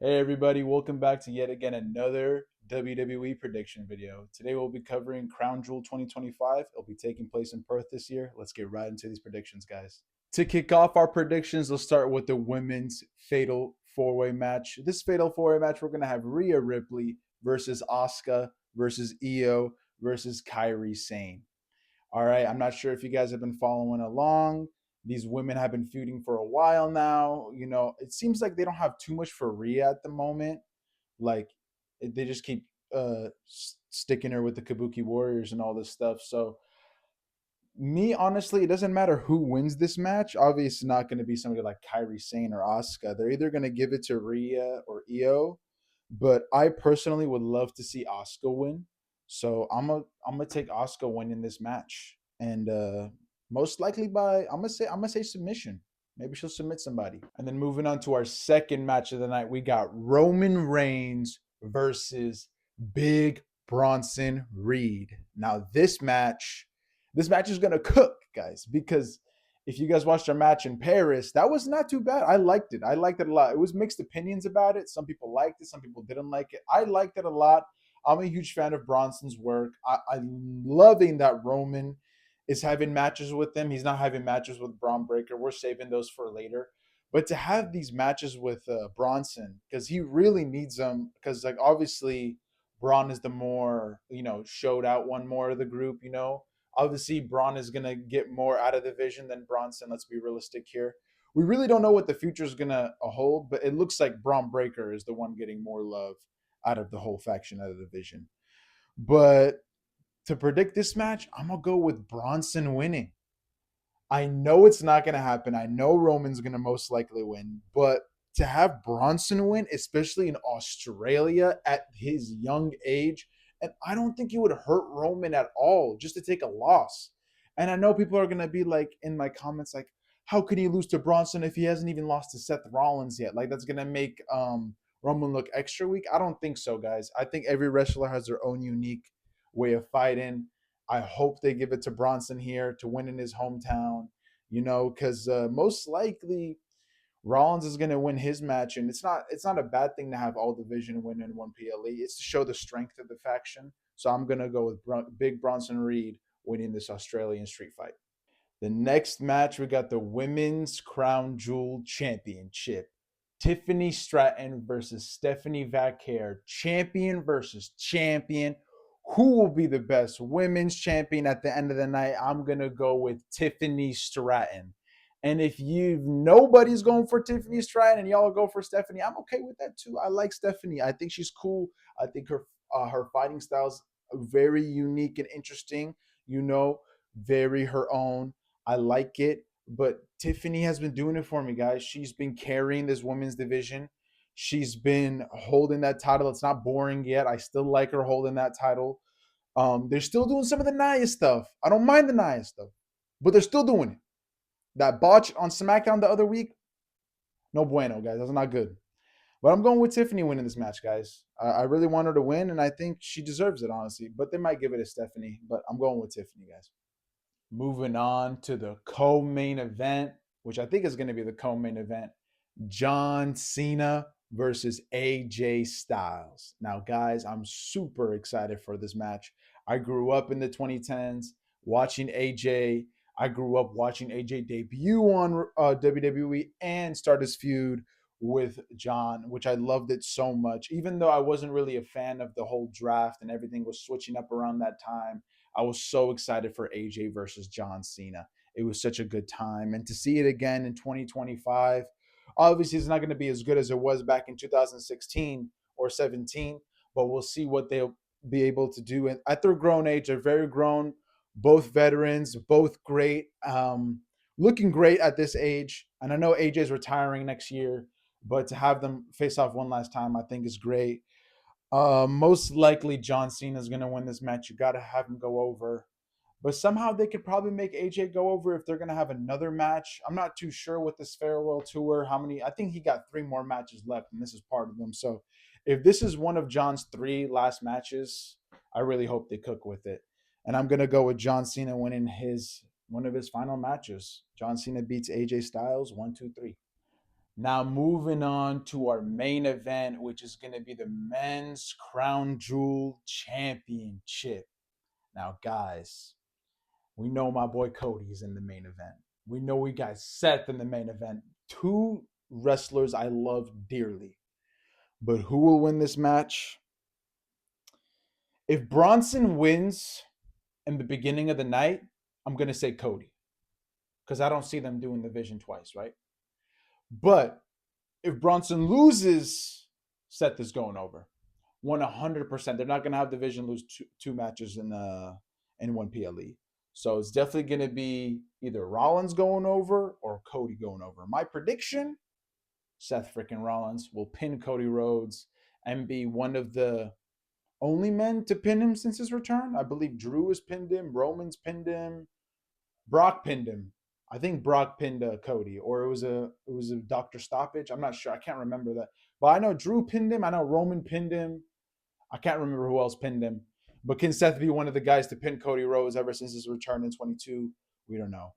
Hey everybody, welcome back to yet again another WWE prediction video. Today we'll be covering Crown Jewel 2025. It'll be taking place in Perth this year. Let's get right into these predictions, guys. To kick off our predictions, let's start with the women's fatal four-way match. This fatal four-way match, we're going to have Rhea Ripley versus Asuka versus Io versus Kairi Sane. All right. I'm not sure if you guys have been following along. These women have been feuding for a while now. It seems like they don't have too much for Rhea at the moment. Like they just keep sticking her with the Kabuki Warriors and all this stuff. So me, honestly, it doesn't matter who wins this match. Obviously, it's not going to be somebody like Kairi Sane or Asuka. They're either going to give it to Rhea or Io. But I personally would love to see Asuka win. So I'm gonna take Asuka winning this match. And most likely by I'm gonna say submission. Maybe she'll submit somebody. And then moving on to our second match of the night, we got Roman Reigns versus Big Bronson Reed. Now this match is gonna cook, guys, because if you guys watched our match in Paris, that was not too bad. I liked it. I liked it a lot. It was mixed opinions about it. Some people liked it, some people didn't like it. I liked it a lot. I'm a huge fan of Bronson's work. I'm loving that Roman is having matches with him. He's not having matches with Braun Breaker. We're saving those for later. But to have these matches with Bronson, because he really needs them, because like obviously Braun is the more, showed out one more of the group. Obviously, Braun is going to get more out of the division than Bronson. Let's be realistic here. We really don't know what the future is going to hold, but it looks like Braun Breaker is the one getting more love out of the whole faction, out of the division. But to predict this match, I'm going to go with Bronson winning. I know it's not going to happen. I know Roman's going to most likely win, but to have Bronson win, especially in Australia at his young age, and I don't think it would hurt Roman at all just to take a loss. And I know people are going to be like in my comments, like, how could he lose to Bronson if he hasn't even lost to Seth Rollins yet? Like, that's going to make Roman look extra weak. I don't think so, guys. I think every wrestler has their own unique way of fighting. I hope they give it to Bronson here to win in his hometown, because most likely Rollins is going to win his match, and it's not a bad thing to have all division win in one PLE. It's to show the strength of the faction. So I'm going to go with Big Bronson Reed winning this Australian street fight. The next match, we got the Women's Crown Jewel Championship. Tiffany Stratton versus Stephanie Vaquer. Champion versus champion. Who will be the best women's champion at the end of the night? I'm going to go with Tiffany Stratton. And if nobody's going for Tiffany Stratton and y'all go for Stephanie, I'm okay with that too. I like Stephanie. I think she's cool. I think her fighting style is very unique and interesting. Very her own. I like it, but Tiffany has been doing it for me, guys. She's been carrying this women's division. She's been holding that title. It's not boring yet. I still like her holding that title. They're still doing some of the Nia stuff. I don't mind the Nia stuff, but they're still doing it. That botch on SmackDown the other week, no bueno, guys. That's not good. But I'm going with Tiffany winning this match, guys. I really want her to win, and I think she deserves it, honestly. But they might give it to Stephanie, but I'm going with Tiffany, guys. Moving on to the co-main event, which I think is going to be the co-main event. John Cena versus AJ Styles. Now, guys, I'm super excited for this match. I grew up in the 2010s watching AJ. I grew up watching AJ debut on WWE and start his feud with John, which I loved it so much. Even though I wasn't really a fan of the whole draft and everything was switching up around that time, I was so excited for AJ versus John Cena. It was such a good time. And to see it again in 2025, obviously it's not going to be as good as it was back in 2016 or 17, but we'll see what they'll be able to do. And at their grown age, they're very grown, both veterans, both great, looking great at this age. And I know AJ's retiring next year, but to have them face off one last time, I think is great. Most likely John Cena is going to win this match. You got to have him go over. But somehow they could probably make AJ go over if they're going to have another match. I'm not too sure with this farewell tour how many. I think he got 3 more matches left, and this is part of them. So if this is one of John's 3 last matches, I really hope they cook with it. And I'm going to go with John Cena winning one of his final matches. John Cena beats AJ Styles 1, 2, 3. Now, moving on to our main event, which is going to be the Men's Crown Jewel Championship. Now, guys, we know my boy Cody's in the main event. We know we got Seth in the main event. Two wrestlers I love dearly. But who will win this match? If Bronson wins in the beginning of the night, I'm going to say Cody. Because I don't see them doing the Vision twice, right? But if Bronson loses, Seth is going over. 100%. They're not going to have the Vision lose two matches in one PLE. So it's definitely going to be either Rollins going over or Cody going over. My prediction, Seth freaking Rollins will pin Cody Rhodes and be one of the only men to pin him since his return. I believe Drew has pinned him, Roman's pinned him, Brock pinned him. I think Brock pinned Cody, or it was a Doctor Stoppage. I'm not sure. I can't remember that, but I know Drew pinned him. I know Roman pinned him. I can't remember who else pinned him. But can Seth be one of the guys to pin Cody Rhodes ever since his return in 22? We don't know.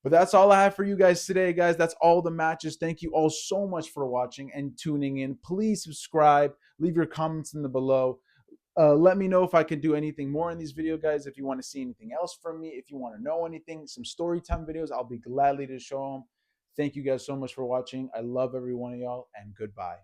But that's all I have for you guys today, guys. That's all the matches. Thank you all so much for watching and tuning in. Please subscribe. Leave your comments in the below. Let me know if I can do anything more in these videos, guys. If you want to see anything else from me, if you want to know anything, some story time videos, I'll be gladly to show them. Thank you guys so much for watching. I love every one of y'all, and goodbye.